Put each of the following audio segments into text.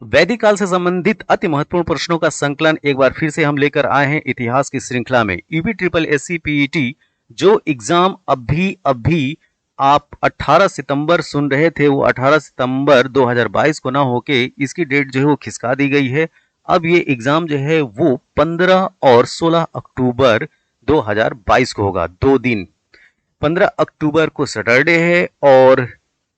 वैदिक काल से संबंधित अति महत्वपूर्ण प्रश्नों का संकलन एक बार फिर से हम लेकर आए हैं इतिहास की श्रृंखला में। यूपी ट्रिपल एससी पीईटी जो एग्जाम अभी अभी आप 18 सितंबर सुन रहे थे, वो 18 सितंबर 2022 को ना होके इसकी डेट जो है वो खिसका दी गई है। अब ये एग्जाम जो है वो 15 और 16 अक्टूबर 2022 को होगा। 2 दिन, 15 अक्टूबर को सैटरडे है और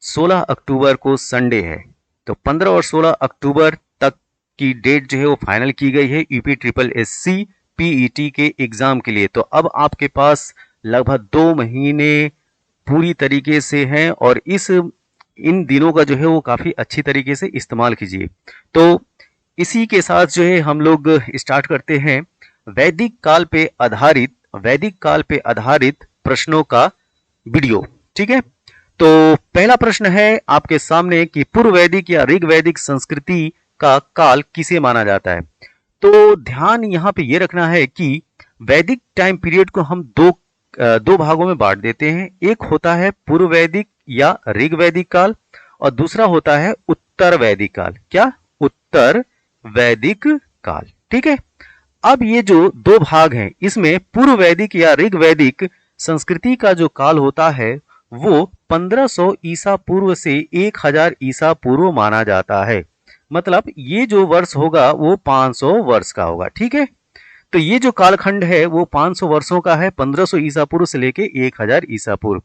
16 अक्टूबर को संडे है। तो 15 और 16 अक्टूबर तक की डेट जो है वो फाइनल की गई है यूपी ट्रिपल एससी पीईटी के एग्जाम के लिए। तो अब आपके पास लगभग 2 महीने पूरी तरीके से हैं और इन दिनों का जो है वो काफी अच्छी तरीके से इस्तेमाल कीजिए। तो इसी के साथ जो है हम लोग स्टार्ट करते हैं वैदिक काल पे आधारित प्रश्नों का वीडियो। ठीक है, तो पहला प्रश्न है आपके सामने कि पूर्व वैदिक या ऋग वैदिक संस्कृति का काल किसे माना जाता है। तो ध्यान यहाँ पे ये रखना है कि वैदिक टाइम पीरियड को हम दो भागों में बांट देते हैं। एक होता है पूर्व वैदिक या ऋग वैदिक काल और दूसरा होता है उत्तर वैदिक काल। क्या? उत्तर वैदिक काल। ठीक है, अब ये जो दो भाग हैं इसमें पूर्व वैदिक या ऋग वैदिक संस्कृति का जो काल होता है वो 1500 ईसा पूर्व से 1000 ईसा पूर्व माना जाता है। मतलब ये जो वर्ष होगा वो 500 वर्ष का होगा। ठीक है, तो ये जो कालखंड है वो 500 वर्षों का है, 1500 ईसा पूर्व से लेके 1000 ईसा पूर्व।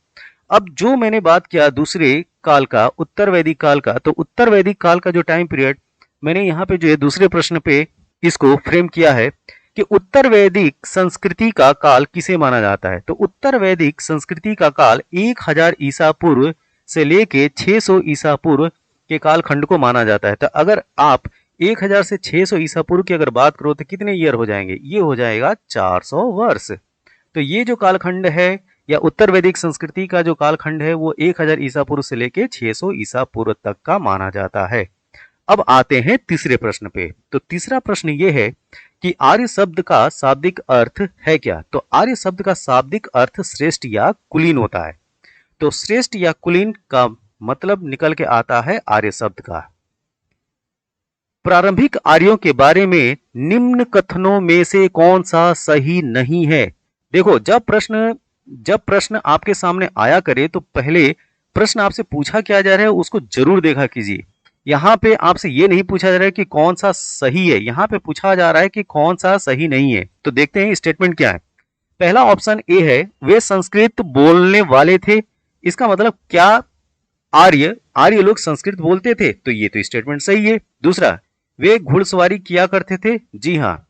अब जो मैंने बात किया दूसरे काल का, उत्तर वैदिक काल का, तो उत्तर वैदिक काल का जो टाइम पीरियड मैंने यहाँ पे जो है दूसरे प्रश्न पे इसको फ्रेम किया है कि उत्तर वैदिक संस्कृति का काल किसे माना जाता है। तो उत्तर वैदिक संस्कृति का काल 1000 ईसा पूर्व से लेके 600 ईसा पूर्व के कालखंड को माना जाता है। तो अगर आप 1000 से 600 ईसा पूर्व की अगर बात करो तो कितने ईयर हो जाएंगे? ये हो जाएगा 400 वर्ष। तो ये जो कालखंड है या उत्तर वैदिक संस्कृति का जो कालखंड है वो 1000 ईसा पूर्व से लेके 600 ईसा पूर्व तक का माना जाता है। अब आते हैं तीसरे प्रश्न पे। तो तीसरा प्रश्न ये है कि आर्य शब्द का शाब्दिक अर्थ है क्या। तो आर्य शब्द का शाब्दिक अर्थ श्रेष्ठ या कुलीन होता है। तो श्रेष्ठ या कुलीन का मतलब निकल के आता है आर्य शब्द का। प्रारंभिक आर्यों के बारे में निम्न कथनों में से कौन सा सही नहीं है। देखो, जब प्रश्न आपके सामने आया करे तो पहले प्रश्न आपसे पूछा क्या जा रहा है उसको जरूर देखा कीजिए। यहाँ पे आपसे ये नहीं पूछा जा रहा है कि कौन सा सही है, यहाँ पे पूछा जा रहा है कि कौन सा सही नहीं है। तो देखते हैं स्टेटमेंट क्या है। पहला ऑप्शन ए है, वे संस्कृत बोलने वाले थे। इसका मतलब क्या आर्य लोग संस्कृत बोलते थे? तो ये तो स्टेटमेंट सही है। दूसरा, वे घुड़सवारी किया करते थे। जी हाँ,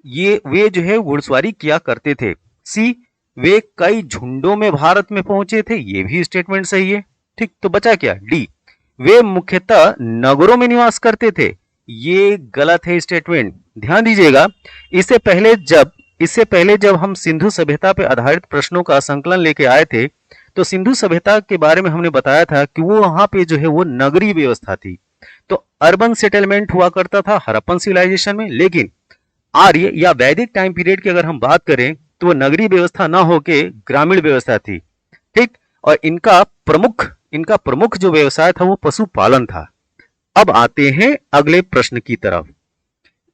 ये वे जो है घुड़सवारी किया करते थे। सी, वे कई झुंडों में भारत में पहुंचे थे। ये भी स्टेटमेंट सही है। ठीक, तो बचा क्या? डी, वे मुख्यतः नगरों में निवास करते थे। ये गलत है स्टेटमेंट, ध्यान दीजिएगा। इससे पहले जब हम सिंधु सभ्यता पर आधारित प्रश्नों का संकलन लेके आए थे तो सिंधु सभ्यता के बारे में हमने बताया था कि वो वहां पे जो है वो नगरीय व्यवस्था थी। तो अर्बन सेटलमेंट हुआ करता था हड़प्पन सिविलाइजेशन में, लेकिन आर्य या वैदिक टाइम पीरियड की अगर हम बात करें तो वो नगरीय व्यवस्था ना होके ग्रामीण व्यवस्था थी। ठीक, और इनका प्रमुख जो व्यवसाय था वो पशुपालन था। अब आते हैं अगले प्रश्न की तरफ।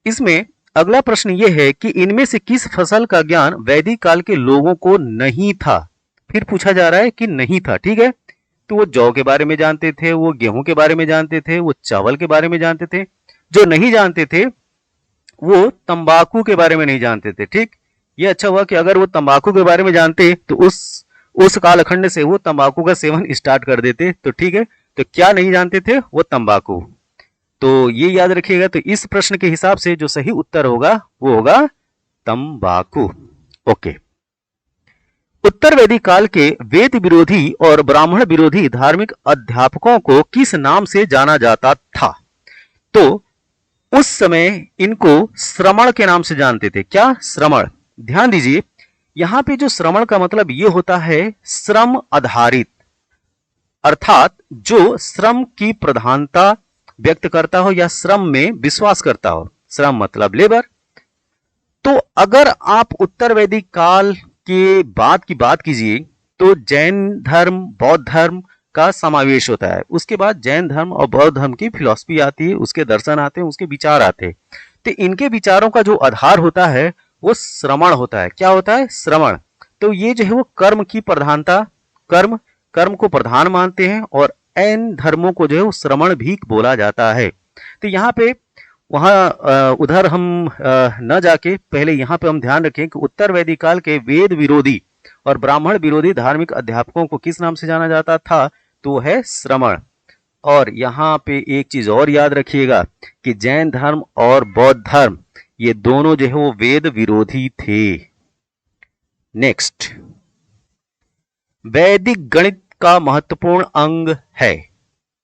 इसमें अगला प्रश्न ये है कि इनमें से किस फसल का ज्ञान वैदिक काल के लोगों को नहीं था। फिर पूछा जा रहा है कि नहीं था। ठीक है, तो वो जौ के बारे में जानते थे, वो गेहूं के बारे में जानते थे, वो चावल के बारे में जानते थे। जो नहीं जानते थे वो तंबाकू के बारे में नहीं जानते थे। ठीक, ये अच्छा हुआ कि अगर वो तंबाकू के बारे में जानते तो उस कालखंड से वो तंबाकू का सेवन स्टार्ट कर देते। तो ठीक है, तो क्या नहीं जानते थे? वो तंबाकू। तो ये याद रखिएगा। तो इस प्रश्न के हिसाब से जो सही उत्तर होगा वो होगा तंबाकू। ओके, उत्तर वैदिक काल के वेद विरोधी और ब्राह्मण विरोधी धार्मिक अध्यापकों को किस नाम से जाना जाता था। तो उस समय इनको श्रमण के नाम से जानते थे। क्या? श्रमण। ध्यान दीजिए, यहां पे जो श्रमण का मतलब ये होता है श्रम आधारित, अर्थात जो श्रम की प्रधानता व्यक्त करता हो या श्रम में विश्वास करता हो। श्रम मतलब लेबर। तो अगर आप उत्तर वैदिक काल के बाद की बात कीजिए तो जैन धर्म, बौद्ध धर्म का समावेश होता है। उसके बाद जैन धर्म और बौद्ध धर्म की फिलॉसफी आती है, उसके दर्शन आते हैं, उसके विचार आते हैं। तो इनके विचारों का जो आधार होता है वो श्रवण होता है। क्या होता है? श्रवण। तो ये जो है वो कर्म की प्रधानता, कर्म कर्म को प्रधान मानते हैं और इन धर्मों को जो है वो श्रवण भी बोला जाता है। तो यहाँ पे वहाँ उधर हम न जाके पहले यहाँ पे हम ध्यान रखें कि उत्तर वैदिक काल के वेद विरोधी और ब्राह्मण विरोधी धार्मिक अध्यापकों को किस नाम से जाना जाता था? तो है श्रमण। और यहाँ पे एक चीज और याद रखिएगा कि जैन धर्म और बौद्ध धर्म ये दोनों जो है वो वेद विरोधी थे। नेक्स्ट, वैदिक गणित का महत्वपूर्ण अंग है।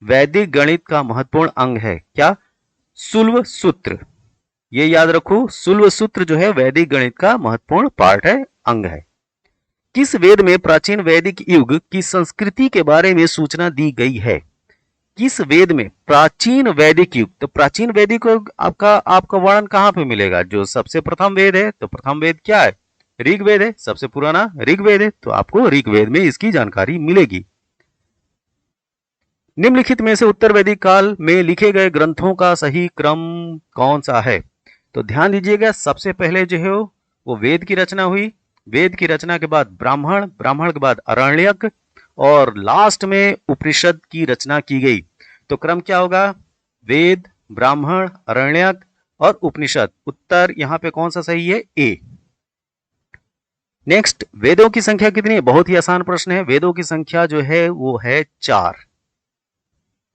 वैदिक गणित का महत्वपूर्ण अंग है क्या? सुल्व सूत्र। ये याद रखो, सुल्व सूत्र जो है वैदिक गणित का महत्वपूर्ण पार्ट है, अंग है। किस वेद में प्राचीन वैदिक युग की संस्कृति के बारे में सूचना दी गई है? किस वेद में प्राचीन वैदिक युग? तो प्राचीन वैदिक युग आपका वर्णन कहां पे मिलेगा? जो सबसे प्रथम वेद है, तो प्रथम वेद क्या है? ऋग्वेद है। सबसे पुराना ऋग्वेद है, तो आपको ऋग्वेद में इसकी जानकारी मिलेगी। निम्नलिखित में से उत्तर वैदिक काल में लिखे गए ग्रंथों का सही क्रम कौन सा है? तो ध्यान दीजिएगा, सबसे पहले जो है वो वेद की रचना हुई, वेद की रचना के बाद ब्राह्मण, ब्राह्मण के बाद अरण्यक और लास्ट में उपनिषद की रचना की गई। तो क्रम क्या होगा? वेद, ब्राह्मण, अरण्यक और उपनिषद। उत्तर यहाँ पे कौन सा सही है? ए। नेक्स्ट, वेदों की संख्या कितनी है? बहुत ही आसान प्रश्न है। वेदों की संख्या जो है वो है 4।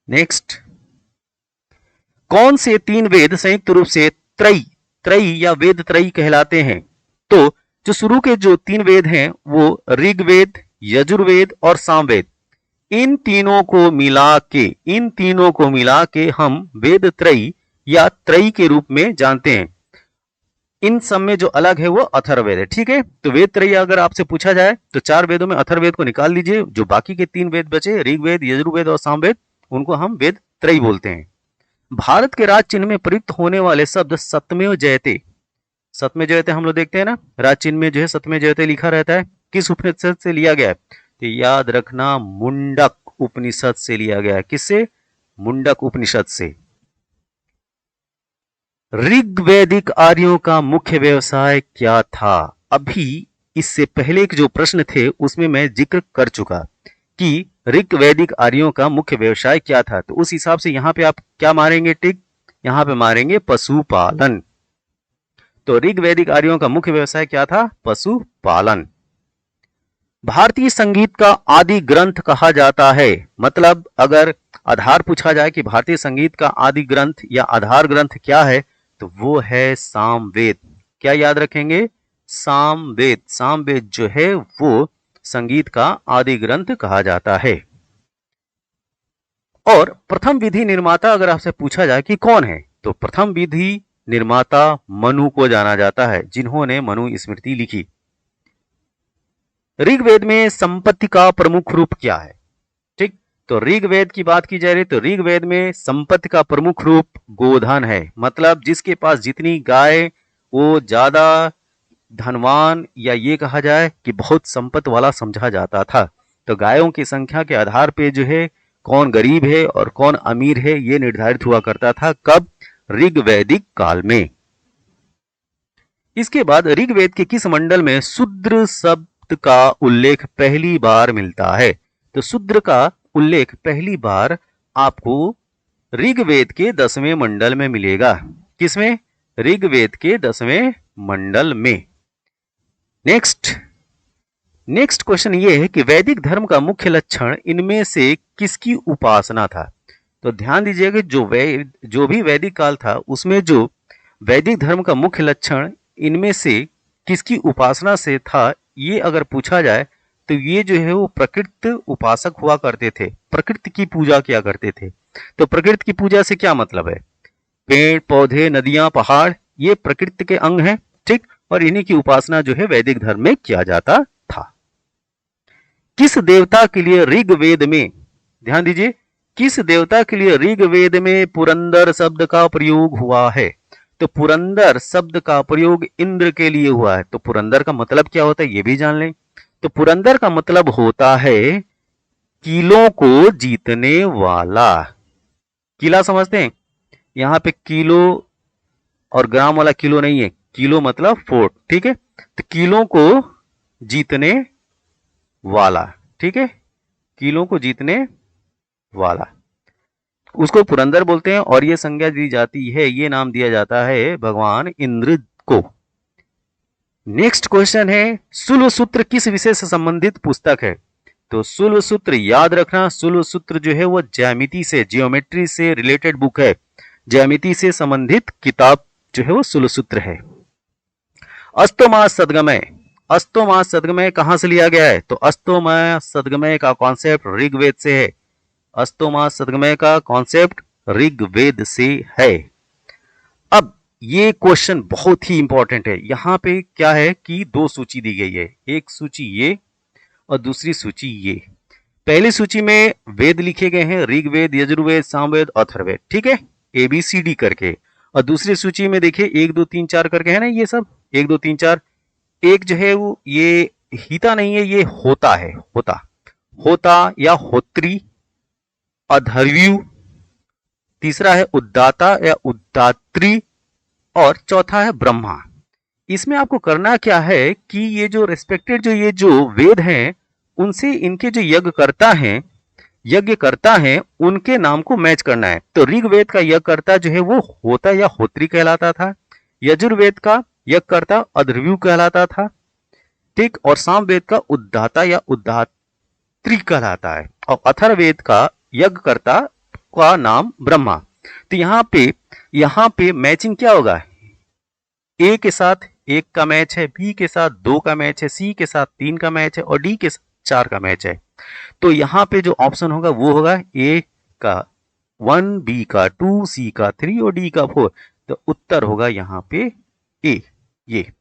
नेक्स्ट, कौन से 3 वेद संयुक्त रूप से त्रयी या वेद त्रयी कहलाते हैं? तो जो शुरू के जो 3 वेद हैं वो ऋग्वेद, यजुर्वेद और सामवेद। इन तीनों को मिला के हम वेद त्रयी या त्रयी के रूप में जानते हैं। इन सब में जो अलग है वो अथर्ववेद है। ठीक है, तो वेद त्रयी अगर आपसे पूछा जाए तो 4 वेदों में अथर्ववेद को निकाल लीजिए, जो बाकी के 3 वेद बचे ऋग्वेद, यजुर्वेद और सामवेद, उनको हम वेद त्रयी बोलते हैं। भारत के राज चिन्ह में प्रयुक्त होने वाले शब्द सत्यमेव जयते। सत्यमेव जयते हम लोग देखते हैं ना, राज चिन्ह में जो है सत्यमेव जयते लिखा रहता है, किस उपनिषद से लिया गया है? तो याद रखना, मुंडक उपनिषद से लिया गया है। किससे? मुंडक उपनिषद से। ऋग्वैदिक आर्यों का मुख्य व्यवसाय क्या था? अभी इससे पहले के जो प्रश्न थे उसमें मैं जिक्र कर चुका कि ऋग्वैदिक आर्यों का मुख्य व्यवसाय क्या था। तो उस हिसाब से यहाँ पे आप क्या मारेंगे टिक? यहाँ पे मारेंगे पशुपालन। तो ऋग्वैदिक आर्यों का मुख्य व्यवसाय क्या था? पशुपालन। भारतीय संगीत का आदि ग्रंथ कहा जाता है। मतलब अगर आधार पूछा जाए कि भारतीय संगीत का आदि ग्रंथ या आधार ग्रंथ क्या है, तो वो है सामवेद। क्या याद रखेंगे? सामवेद। सामवेद जो है वो संगीत का आदि ग्रंथ कहा जाता है। और प्रथम विधि निर्माता अगर आपसे पूछा जाए कि कौन है, तो प्रथम विधि निर्माता मनु को जाना जाता है, जिन्होंने मनु स्मृति लिखी। ऋग्वेद में संपत्ति का प्रमुख रूप क्या है? ठीक, तो ऋग्वेद की बात की जा रही है तो ऋग्वेद में संपत्ति का प्रमुख रूप गोधन है। मतलब जिसके पास जितनी गाय वो ज्यादा धनवान, या ये कहा जाए कि बहुत संपत्ति वाला समझा जाता था। तो गायों की संख्या के आधार पे जो है कौन गरीब है और कौन अमीर है ये निर्धारित हुआ करता था। कब? ऋग्वैदिक काल में। इसके बाद ऋग्वेद के किस मंडल में शूद्र शब्द का उल्लेख पहली बार मिलता है? तो शूद्र का उल्लेख पहली बार आपको ऋग्वेद के 10वें मंडल में मिलेगा। किसमें? ऋग्वेद के 10वें मंडल में। नेक्स्ट क्वेश्चन ये है कि वैदिक धर्म का मुख्य लक्षण इनमें से किसकी उपासना था? तो ध्यान दीजिएगा, जो भी वैदिक काल था उसमें जो वैदिक धर्म का मुख्य लक्षण इनमें से किसकी उपासना से था, ये अगर पूछा जाए तो ये जो है वो प्रकृति उपासक हुआ करते थे, प्रकृति की पूजा किया करते थे। तो प्रकृति की पूजा से क्या मतलब है? पेड़ पौधे, नदियां, पहाड़, ये प्रकृति के अंग हैं। ठीक, और इन्हीं की उपासना जो है वैदिक धर्म में किया जाता था। किस देवता के लिए ऋग्वेद में, ध्यान दीजिए, किस देवता के लिए ऋग्वेद में पुरंदर शब्द का प्रयोग हुआ है? तो पुरंदर शब्द का प्रयोग इंद्र के लिए हुआ है। तो पुरंदर का मतलब क्या होता है ये भी जान लें। तो पुरंदर का मतलब होता है किलों को जीतने वाला। किला समझते हैं? यहां पे किलो और ग्राम वाला किलो नहीं है, किलो मतलब फोर्ट, ठीक है। तो किलों को जीतने वाला, ठीक है, किलों को जीतने वाला, उसको पुरंदर बोलते हैं। और ये संज्ञा दी जाती है, ये नाम दिया जाता है भगवान इंद्र को। नेक्स्ट क्वेश्चन है, सुल्व सूत्र किस विषय से संबंधित पुस्तक है? तो सुल्व सूत्र याद रखना, सुल्व सूत्र जो है वो ज्यामिति से, जियोमेट्री से रिलेटेड बुक है, ज्यामिति से संबंधित किताब जो है वो सुल्व सूत्र है। अस्तोमा सदगमय, अस्तोमा सदगमय कहां से लिया गया है? तो अस्तोमा सदगमय का कॉन्सेप्ट ऋग्वेद से है। अस्तोमा सदगमय का कॉन्सेप्ट ऋग्वेद से है। अब ये क्वेश्चन बहुत ही इंपॉर्टेंट है। यहां पे क्या है कि दो सूची दी गई है, एक सूची ये और दूसरी सूची ये। पहली सूची में वेद लिखे गए हैं, ऋग्वेद, यजुर्वेद, सामवेद, अथर्ववेद, ठीक है, ABCD करके। और दूसरी सूची में देखिए 1 2 3 4 करके है ना, ये सब 1 2 3 4। एक जो है वो ये हिता नहीं है, ये होता है, होता, होता या होत्री, अधर्व्यू, तीसरा है उद्दाता या उद्दात्री, और चौथा है ब्रह्मा। इसमें आपको करना क्या है कि ये जो रेस्पेक्टेड जो ये जो वेद हैं, उनसे इनके जो यज्ञकर्ता हैं उनके नाम को मैच करना है। तो ऋग्वेद का यज्ञकर्ता जो है वो होता या होत्री कहलाता था, यजुर्वेद का यज्ञकर्ता अधर्व्यू कहलाता था, ठीक, और सामवेद का उद्दाता या उद्दात्री कहलाता है, और अथर्ववेद का यज्ञकर्ता का नाम ब्रह्मा। तो यहां पे मैचिंग क्या होगा? ए के साथ 1 का मैच है, बी के साथ 2 का मैच है, सी के साथ 3 का मैच है, और डी के साथ 4 का मैच है। तो यहां पे जो ऑप्शन होगा वो होगा ए का 1, बी का 2, सी का 3 और डी का 4। तो उत्तर होगा यहां पे ए, ये।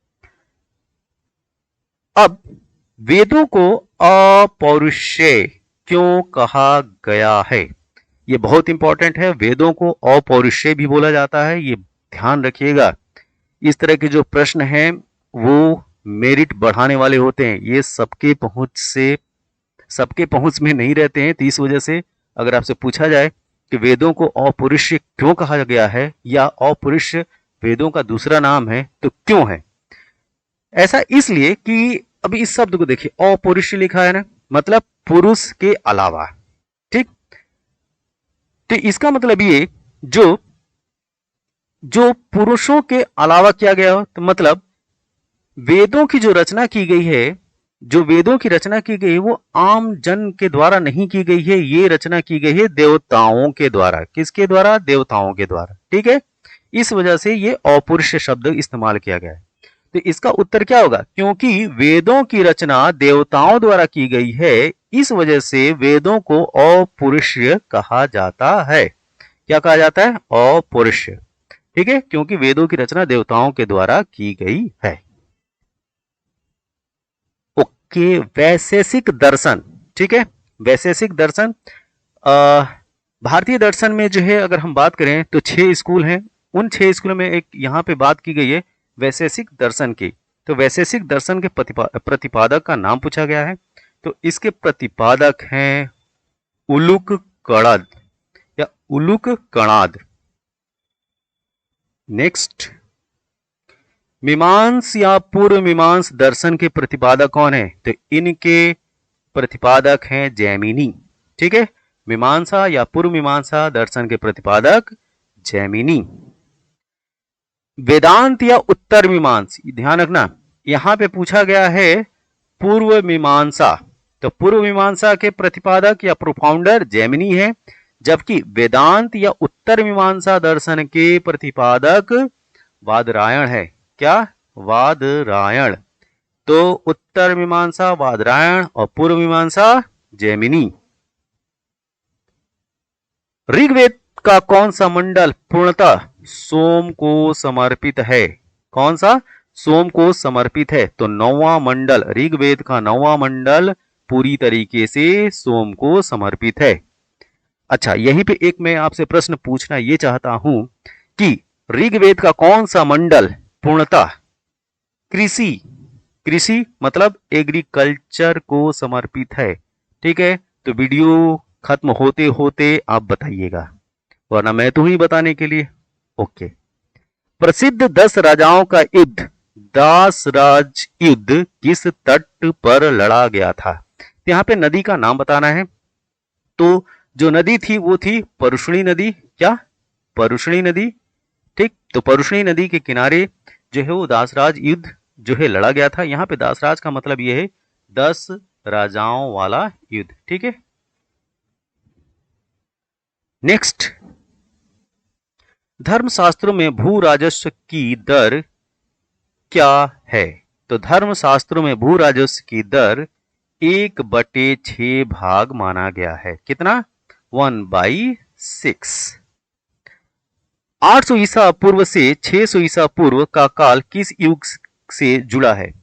अब वेदों को अपौरुषेय क्यों कहा गया है? ये बहुत इंपॉर्टेंट है। वेदों को अपौरुषेय भी बोला जाता है, ये ध्यान रखिएगा। इस तरह के जो प्रश्न हैं वो मेरिट बढ़ाने वाले होते हैं, ये सबके पहुंच में नहीं रहते हैं। तो इस वजह से अगर आपसे पूछा जाए कि वेदों को अपौरुषेय क्यों कहा गया है या अपौरुष वेदों का दूसरा नाम है, तो क्यों है ऐसा? इसलिए कि अभी इस शब्द को देखिए, अपौरुष लिखा है ना, मतलब पुरुष के अलावा, ठीक। तो इसका मतलब ये जो पुरुषों के अलावा किया गया हो, तो मतलब वेदों की जो रचना की गई है, जो वेदों की रचना की गई है वो आम जन के द्वारा नहीं की गई है, ये रचना की गई है देवताओं के द्वारा। किसके द्वारा? देवताओं के द्वारा, ठीक है। इस वजह से ये अपौरुष शब्द इस्तेमाल किया गया है। तो इसका उत्तर क्या होगा? क्योंकि वेदों की रचना देवताओं द्वारा की गई है, इस वजह से वेदों को अपौरुषीय कहा जाता है। क्या कहा जाता है? अपौरुषीय, ठीक है, क्योंकि वेदों की रचना देवताओं के द्वारा की गई है। ओके, वैशेषिक दर्शन, ठीक है, वैशेषिक दर्शन। भारतीय दर्शन में जो है अगर हम बात करें तो 6 स्कूल हैं। उन 6 स्कूलों में एक यहाँ पे बात की गई है वैशेषिक दर्शन की। तो वैशेषिक दर्शन के प्रतिपादक का नाम पूछा गया है। तो इसके प्रतिपादक हैं उलूक कणाद या उलूक कणाद। नेक्स्ट, मीमांस या पूर्व मीमांस दर्शन के प्रतिपादक कौन है? तो इनके प्रतिपादक हैं जैमिनी, ठीक है। मीमांसा या पूर्व मीमांसा दर्शन के प्रतिपादक जैमिनी। वेदांत या उत्तर मीमांस, ध्यान रखना, यहां पे पूछा गया है पूर्व मीमांसा। तो पूर्व मीमांसा के प्रतिपादक या प्रोफाउंडर जैमिनी है, जबकि वेदांत या उत्तर मीमांसा दर्शन के प्रतिपादक वादरायण है। क्या? वादरायण। तो उत्तर मीमांसा वादरायण और पूर्व मीमांसा जैमिनी। ऋग्वेद का कौन सा मंडल पूर्णतः सोम को समर्पित है? कौन सा? सोम को समर्पित है। तो 9वां मंडल, ऋग्वेद का 9वां मंडल पूरी तरीके से सोम को समर्पित है। अच्छा, यहीं पे एक मैं आपसे प्रश्न पूछना ये चाहता हूं कि ऋग्वेद का कौन सा मंडल पूर्णतः कृषि मतलब एग्रीकल्चर को समर्पित है, ठीक है। तो वीडियो खत्म होते होते आप बताइएगा, वरना मैं तो ही बताने के लिए। ओके। प्रसिद्ध 10 राजाओं का युद्ध, दास राज युद्ध किस तट पर लड़ा गया था? तो यहाँ पे नदी का नाम बताना है। तो जो नदी थी वो थी परुष्णी नदी। क्या? परुष्णी नदी। ठीक, तो परुष्णी नदी के किनारे जो है वो दासराज युद्ध जो है लड़ा गया था। यहाँ पे दासराज का मतलब ये है 10 राजाओं वाला युद्ध। ठीक है। नेक्स्ट, धर्मशास्त्रों में भू राजस्व की दर क्या है? तो धर्मशास्त्रों में भू राजस्व की दर 1/6 भाग माना गया है। कितना? 1/6। 800 ईसा पूर्व से 600 ईसा पूर्व का काल किस युग से जुड़ा है?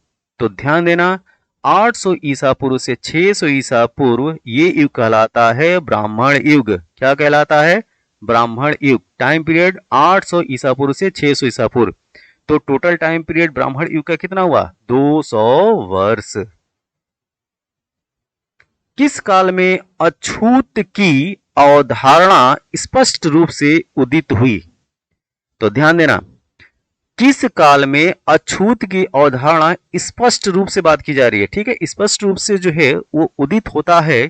तो ध्यान देना, 800 ईसा पूर्व से 600 ईसा पूर्व ये युग कहलाता है ब्राह्मण युग। क्या कहलाता है? ब्राह्मण युग। टाइम पीरियड 800 ईसा पूर्व से 600 ईसा पूर्व। तो टोटल टाइम पीरियड ब्राह्मण युग का कितना हुआ? 200 वर्ष। किस काल में अछूत की अवधारणा स्पष्ट रूप से उदित हुई? तो ध्यान देना, किस काल में अछूत की अवधारणा स्पष्ट रूप से बात की जा रही है। ठीक है, स्पष्ट रूप से जो है वो उदित होता है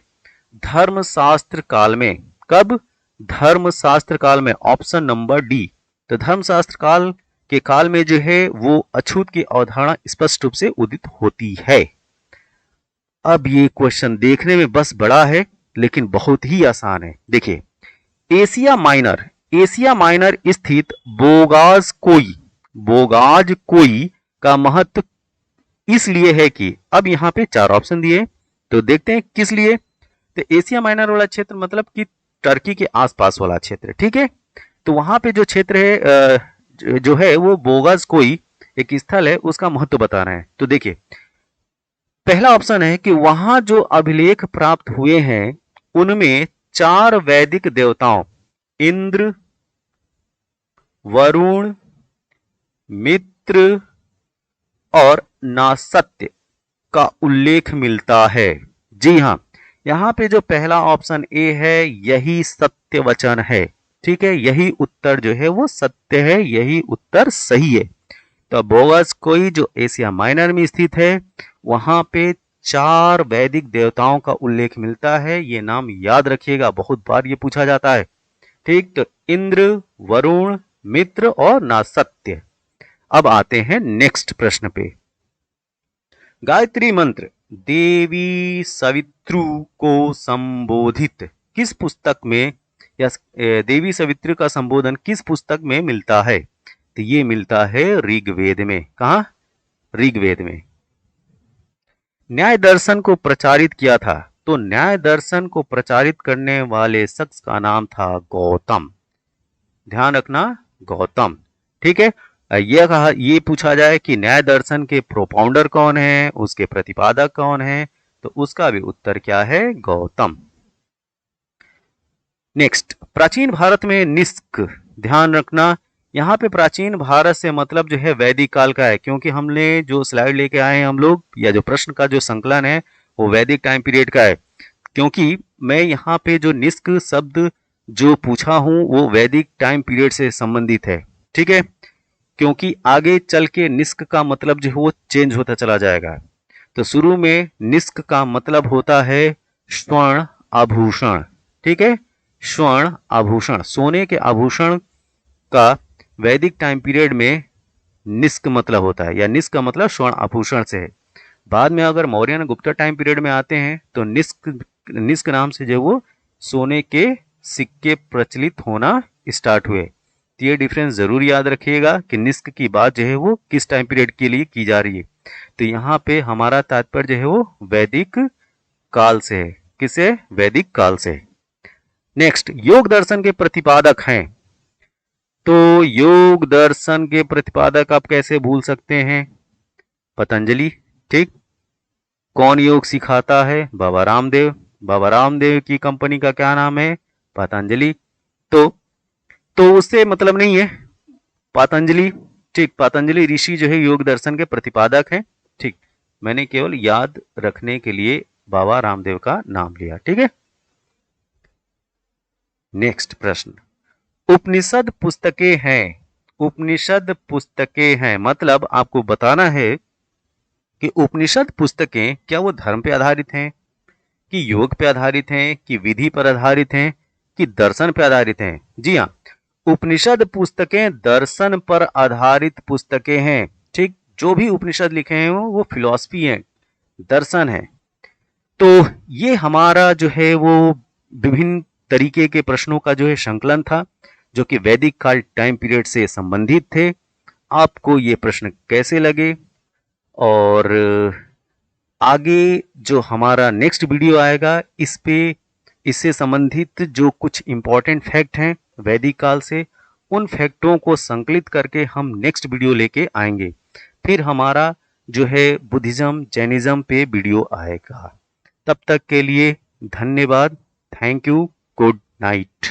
धर्मशास्त्र काल में। कब? धर्मशास्त्र काल में। Option number D. तो धर्मशास्त्र काल के काल में जो है वो अछूत की अवधारणा स्पष्ट रूप से उदित होती है। अब ये क्वेश्चन देखने में बस बड़ा है लेकिन बहुत ही आसान है। देखिए, एशिया माइनर स्थित बोगाज कोई का महत्व इसलिए है कि, अब यहाँ पे 4 ऑप्शन दिए, तो देखते हैं किस लिए। तो एशिया माइनर वाला क्षेत्र मतलब कि टर्की के आसपास वाला क्षेत्र। ठीक है, तो वहां पे जो क्षेत्र है जो है वो बोगाज कोई एक स्थल है, उसका महत्व बता रहे हैं। तो देखिए, पहला ऑप्शन है कि वहां जो अभिलेख प्राप्त हुए हैं उनमें 4 वैदिक देवताओं इंद्र, वरुण, मित्र और नासत्य का उल्लेख मिलता है। जी हाँ, यहाँ पे जो पहला ऑप्शन ए है यही सत्य वचन है। ठीक है, यही उत्तर जो है वो सत्य है, यही उत्तर सही है। तो बोगस कोई जो एशिया माइनर में स्थित है वहां पे 4 वैदिक देवताओं का उल्लेख मिलता है। ये नाम याद रखिएगा, बहुत बार ये पूछा जाता है। ठीक, तो इंद्र, वरुण, मित्र और नासत्य। अब आते हैं नेक्स्ट प्रश्न पे। गायत्री मंत्र देवी सवित्रु को संबोधित किस पुस्तक में, या देवी सवित्र का संबोधन किस पुस्तक में मिलता है? तो ये मिलता है ऋग्वेद में। कहा? ऋग्वेद में। न्याय दर्शन को प्रचारित किया था, तो न्याय दर्शन को प्रचारित करने वाले शख्स का नाम था गौतम। ध्यान रखना, गौतम। ठीक है, ये पूछा जाए कि न्याय दर्शन के प्रोपाउंडर कौन है, उसके प्रतिपादक कौन है, तो उसका भी उत्तर क्या है? गौतम। नेक्स्ट, प्राचीन भारत में निष्क। ध्यान रखना, यहाँ पे प्राचीन भारत से मतलब जो है वैदिक काल का है, क्योंकि हमने जो स्लाइड लेके आए हैं हम लोग, या जो प्रश्न का जो संकलन है वो वैदिक टाइम पीरियड का है। क्योंकि मैं यहाँ पे जो निष्क शब्द जो पूछा हूं वो वैदिक टाइम पीरियड से संबंधित है। ठीक है, क्योंकि आगे चल के निष्क का मतलब जो है वो चेंज होता चला जाएगा। तो शुरू में निष्क का मतलब होता है स्वर्ण आभूषण। ठीक है, स्वर्ण आभूषण, सोने के आभूषण का वैदिक टाइम पीरियड में निष्क मतलब होता है, या निष्क का मतलब स्वर्ण आभूषण से है। बाद में अगर मौर्य गुप्ता टाइम पीरियड में आते हैं तो निष्क नाम से जो वो सोने के सिक्के प्रचलित होना स्टार्ट हुए। तो ये डिफरेंस जरूर याद रखिएगा कि निष्क की बात जो है वो किस टाइम पीरियड के लिए की जा रही है। तो यहाँ पे हमारा तात्पर्य जो है वो वैदिक काल से है। किसे? वैदिक काल से। नेक्स्ट, योग दर्शन के प्रतिपादक हैं, तो योग दर्शन के प्रतिपादक आप कैसे भूल सकते हैं? पतंजलि। ठीक, कौन योग सिखाता है? बाबा रामदेव। बाबा रामदेव की कंपनी का क्या नाम है? पतंजलि। तो उससे मतलब नहीं है पतंजलि। ठीक, पतंजलि ऋषि जो है योग दर्शन के प्रतिपादक हैं। ठीक, मैंने केवल याद रखने के लिए बाबा रामदेव का नाम लिया। ठीक है, नेक्स्ट प्रश्न, उपनिषद पुस्तकें हैं, उपनिषद पुस्तकें हैं मतलब आपको बताना है कि उपनिषद पुस्तकें क्या वो धर्म पे आधारित हैं, कि योग पे आधारित हैं, कि विधि पर आधारित हैं, कि दर्शन पे आधारित हैं। जी हाँ, उपनिषद पुस्तकें दर्शन पर आधारित पुस्तकें हैं। ठीक, जो भी उपनिषद लिखे हैं वो फिलॉसफी है, दर्शन है। तो ये हमारा जो है वो विभिन्न तरीके के प्रश्नों का जो है संकलन था, जो कि वैदिक काल टाइम पीरियड से संबंधित थे। आपको ये प्रश्न कैसे लगे, और आगे जो हमारा नेक्स्ट वीडियो आएगा इस पे, इससे संबंधित जो कुछ इंपॉर्टेंट फैक्ट हैं वैदिक काल से, उन फैक्टों को संकलित करके हम नेक्स्ट वीडियो लेके आएंगे। फिर हमारा जो है बुद्धिज्म जैनिज्म पे वीडियो आएगा। तब तक के लिए धन्यवाद। Thank you. Good night.